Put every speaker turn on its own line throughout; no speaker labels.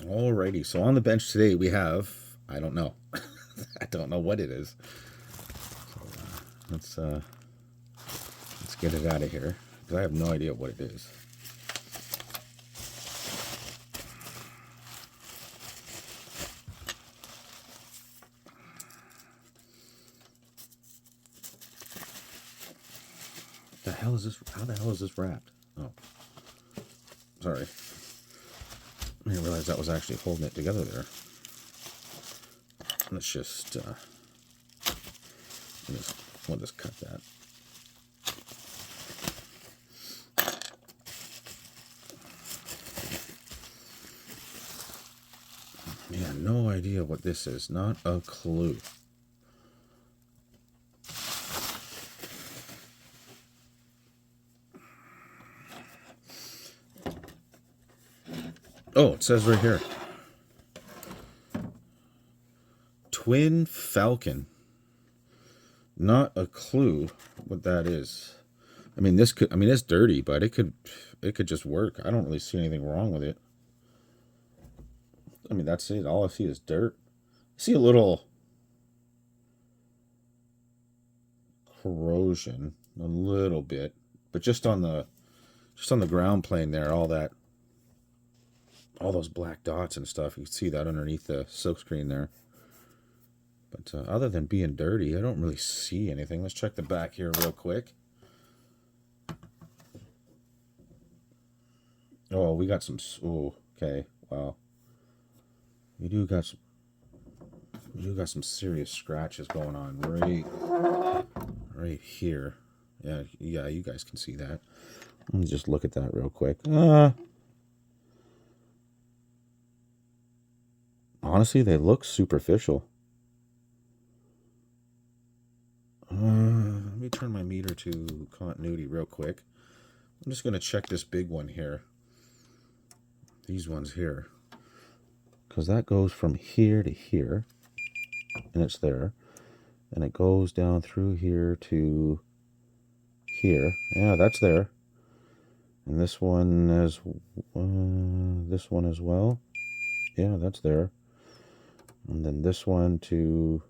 Alrighty, so on the bench today we have, I don't know. I don't know what it is. So, let's get it out of here, because I have no idea what it is. The hell is this? How the hell is this wrapped? Oh, sorry. I didn't realize that was actually holding it together there. Let's just, we'll just cut that. Yeah, no idea what this is. Not a clue. Oh, it says right here. Twin Falcon. Not a clue what that is. I mean, it's dirty, but it could just work. I don't really see anything wrong with it. I mean, that's it. All I see is dirt. I see a little corrosion, a little bit, but just on the ground plane there, all those black dots and stuff. You can see that underneath the silkscreen there. But other than being dirty, I don't really see anything. Let's check the back here real quick. Oh, we got some. Oh, okay. Wow. We do got some serious scratches going on right here. Yeah, you guys can see that. Let me just look at that real quick. Honestly, they look superficial. Let me turn my meter to continuity real quick. I'm just going to check this big one here. These ones here. Because that goes from here to here. And it's there. And it goes down through here to here. Yeah, that's there. And this one as well. Yeah, that's there. And then this one to...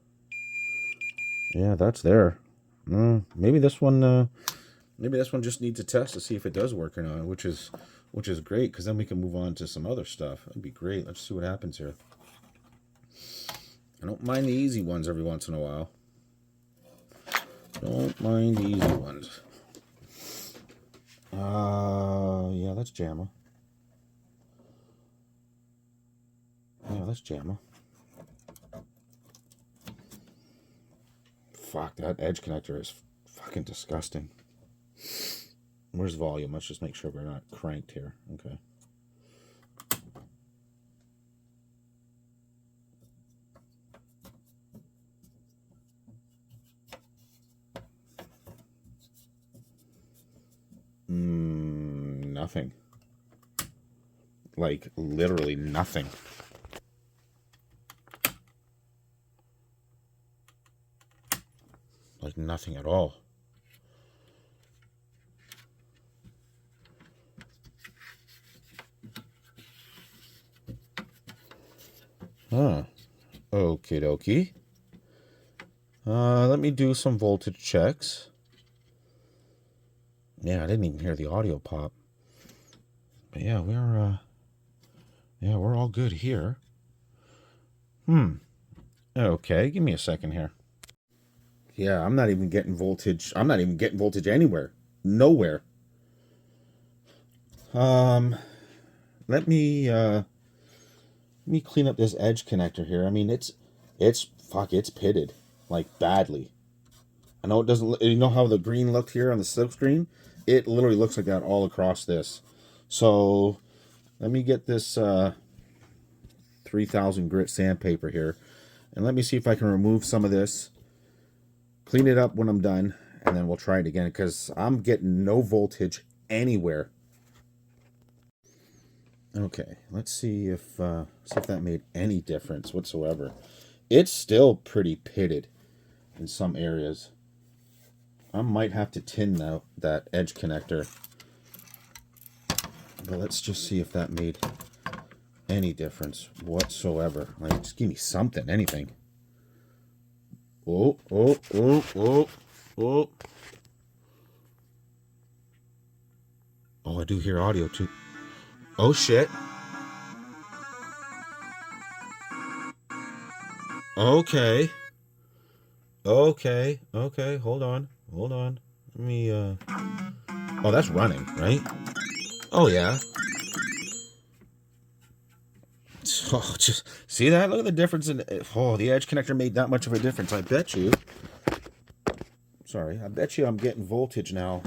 Yeah, that's there. Maybe this one just needs a test to see if it does work or not, which is great, because then we can move on to some other stuff. That'd be great. Let's see what happens here. I don't mind the easy ones every once in a while. Don't mind the easy ones. Yeah, that's JAMA. Yeah, that's JAMA. Fuck, that edge connector is fucking disgusting. Where's volume? Let's just make sure we're not cranked here. Okay. Nothing. Like, literally nothing. Like, nothing at all. Huh. Okie dokie. Let me do some voltage checks. Yeah, I didn't even hear the audio pop. But yeah, we're all good here. Okay, give me a second here. Yeah, I'm not even getting voltage. I'm not even getting voltage anywhere. Nowhere. Let me clean up this edge connector here. I mean, it's pitted, like, badly. I know it doesn't. You know how the green looked here on the silk screen? It literally looks like that all across this. So let me get this 3000 grit sandpaper here, and let me see if I can remove some of this, clean it up when I'm done, and then we'll try it again, because I'm getting no voltage anywhere. Okay, let's see if that made any difference whatsoever. It's still pretty pitted in some areas. I might have to tin that edge connector. But let's just see if that made any difference whatsoever. Like, just give me something, anything. Oh, oh, oh, oh, oh. Oh, I do hear audio too. Oh, shit. Okay. Okay. Okay. Hold on. Hold on. Let me, Oh, that's running, right? Oh, yeah. Oh, just see that? Look at the difference in. Oh, the edge connector made that much of a difference. I bet you. Sorry, I bet you I'm getting voltage now.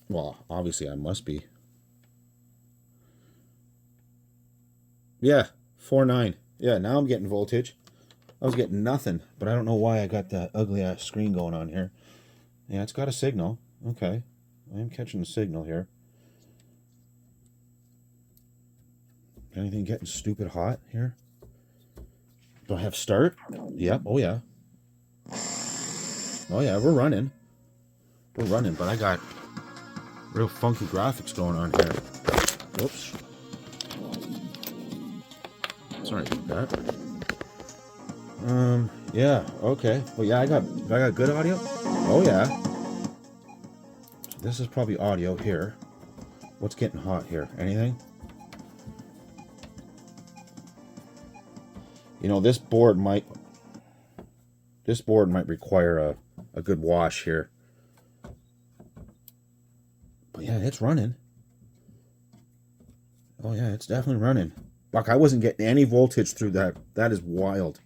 Well, obviously I must be. Yeah, 4.9. Yeah, now I'm getting voltage. I was getting nothing, but I don't know why I got that ugly ass screen going on here. Yeah, it's got a signal. Okay, I am catching the signal here. Anything getting stupid hot here? Do I have start? Yep. Oh yeah. Oh yeah, we're running. We're running, but I got real funky graphics going on here. Whoops. Sorry about that. Yeah, okay. Well, yeah, I got good audio. Oh yeah. So this is probably audio here. What's getting hot here? Anything? You know, this board might require a good wash here. But yeah, it's running. Oh yeah, it's definitely running. Fuck, I wasn't getting any voltage through that. That is wild.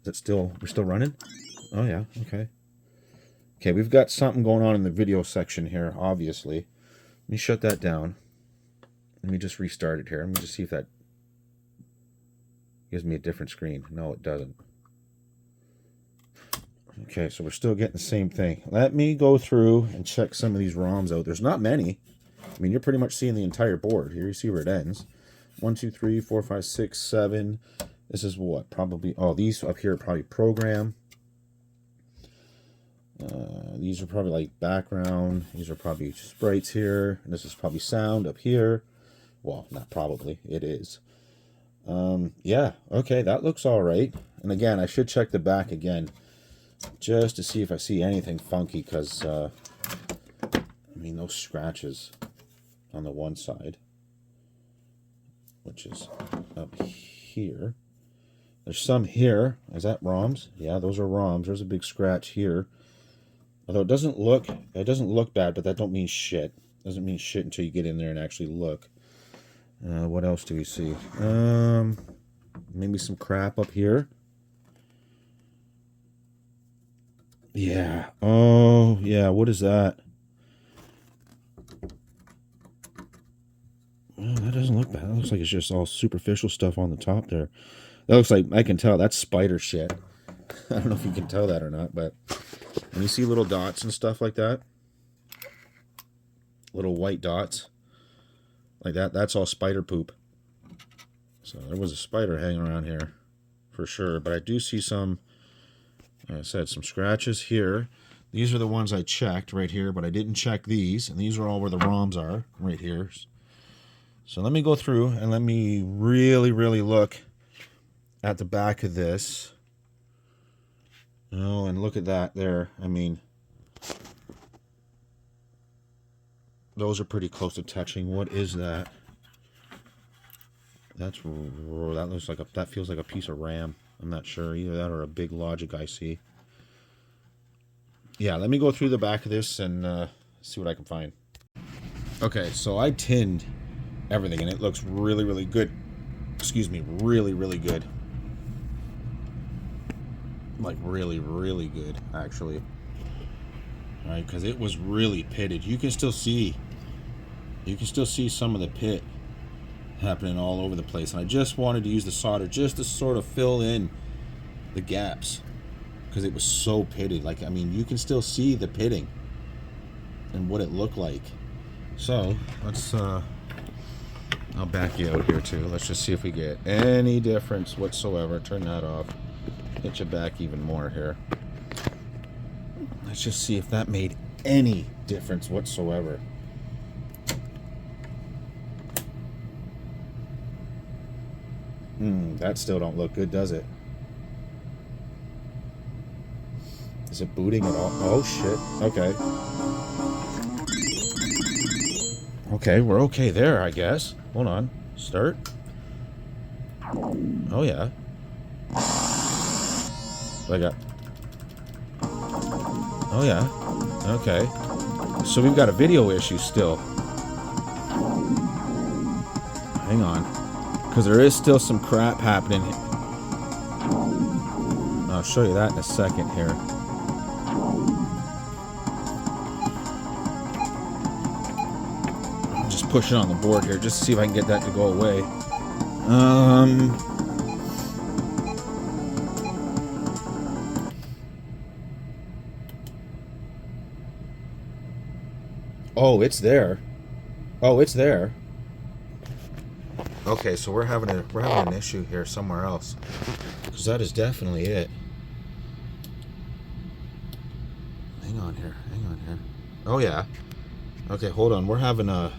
Is it still, we're still running? Oh yeah, okay. Okay, we've got something going on in the video section here, obviously. Let me shut that down. Let me just restart it here. Let me just see if that gives me a different screen. No, it doesn't. Okay, so we're still getting the same thing. Let me go through and check some of these ROMs out. There's not many. I mean, you're pretty much seeing the entire board. Here you see where it ends. 1, 2, 3, 4, 5, 6, 7. This is what? Probably, oh, these up here are probably program. These are probably like background. These are probably sprites here. And this is probably sound up here. Well, not probably. It is. Yeah, okay, that looks all right. And again, I should check the back again just to see if I see anything funky, because, I mean, those scratches on the one side, which is up here. There's some here. Is that ROMs? Yeah, those are ROMs. There's a big scratch here. Although it doesn't look bad, but that don't mean shit. Doesn't mean shit until you get in there and actually look. What else do we see? Maybe some crap up here. Yeah. Oh, yeah. What is that? Oh, that doesn't look bad. That looks like it's just all superficial stuff on the top there. That looks like, I can tell, that's spider shit. I don't know if you can tell that or not, but when you see little dots and stuff like that, little white dots, like that, that's all spider poop. So there was a spider hanging around here, for sure. But I do see some, like I said, some scratches here. These are the ones I checked right here, but I didn't check these. And these are all where the ROMs are, right here. So let me go through and let me really, really look at the back of this. Oh, and look at that there. I mean, those are pretty close to touching. What is that? That looks like that feels like a piece of RAM. I'm not sure. Either that or a big logic IC. Yeah, let me go through the back of this and see what I can find. Okay, so I tinned everything and it looks really, really good. Excuse me, really, really good. Like really, really good, actually. All right, because it was really pitted. You can still see some of the pit happening all over the place. And I just wanted to use the solder just to sort of fill in the gaps, because it was so pitted. Like, I mean, you can still see the pitting and what it looked like. So let's I'll back you out here too. Let's just see if we get any difference whatsoever. Turn that off. Hit you back even more here. Let's just see if that made any difference whatsoever. That still don't look good, does it? Is it booting at all? Oh, shit. Okay. Okay, we're okay there, I guess. Hold on. Start. Oh, yeah. I got... Oh, yeah. Okay. So we've got a video issue still. Hang on. Because there is still some crap happening. I'll show you that in a second here. I'm just pushing on the board here just to see if I can get that to go away. Oh, it's there. Oh, it's there. Okay, so we're having an issue here somewhere else. Because that is definitely it. Hang on here. Oh, yeah. Okay, hold on. We're having a...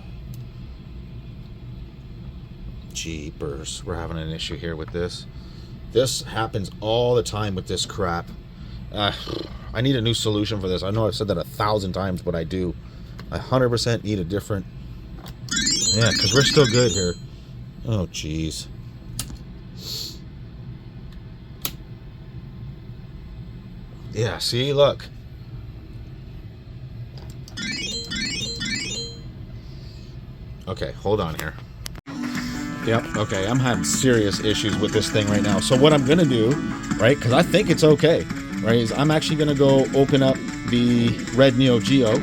Jeepers. We're having an issue here with this. This happens all the time with this crap. I need a new solution for this. I know I've said that 1,000 times, but I do. I 100% need a different... Yeah, because we're still good here. Oh, jeez. Yeah, see, look. Okay, hold on here. Yep, okay, I'm having serious issues with this thing right now. So what I'm going to do, right, because I think it's okay, right, is I'm actually going to go open up the red Neo Geo,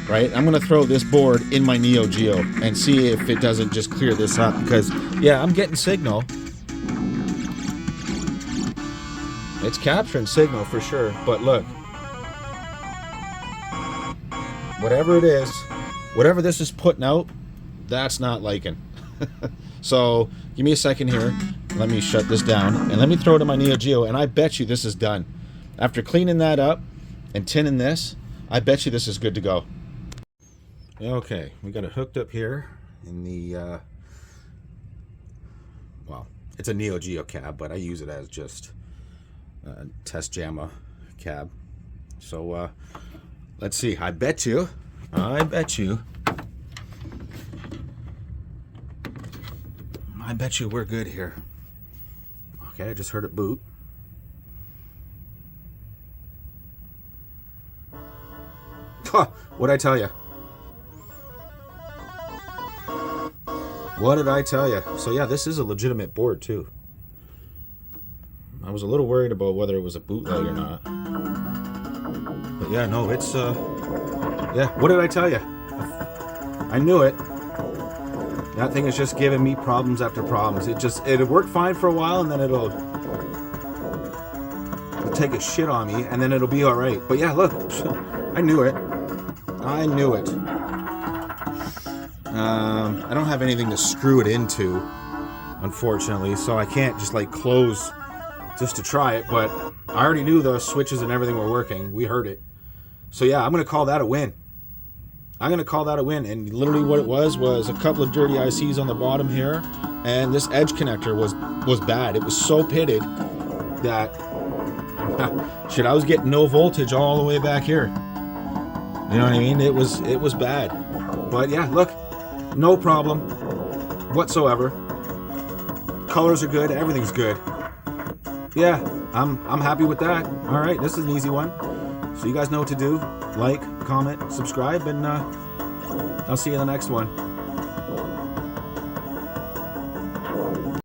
right? I'm going to throw this board in my Neo Geo and see if it doesn't just clear this up. Because, yeah, I'm getting signal. It's capturing signal for sure. But look. Whatever it is, whatever this is putting out, that's not liking. So, give me a second here. Let me shut this down. And let me throw it in my Neo Geo. And I bet you this is done. After cleaning that up and tinning this, I bet you this is good to go. Okay, we got it hooked up here in the, well, it's a Neo Geo cab, but I use it as just a test JAMA cab. So, let's see. I bet you we're good here. Okay, I just heard it boot. What'd I tell you? What did I tell you? So yeah, this is a legitimate board too. I was a little worried about whether it was a bootleg or not. But yeah, no, it's yeah, what did I tell you? I knew it. That thing is just giving me problems after problems. It'll work fine for a while and then it'll take a shit on me and then it'll be all right. But yeah, look, I knew it. I knew it. I don't have anything to screw it into, unfortunately, so I can't just like close just to try it, but I already knew the switches and everything were working. We heard it. So yeah, I'm going to call that a win. And literally what it was a couple of dirty ICs on the bottom here, and this edge connector was bad. It was so pitted that shit, I was getting no voltage all the way back here. You know what I mean? It was bad. But yeah, look, no problem whatsoever. Colors are good, everything's good. Yeah, I'm happy with that. All right, this is an easy one. So you guys know what to do. Like, comment, subscribe, and I'll see you in the next one.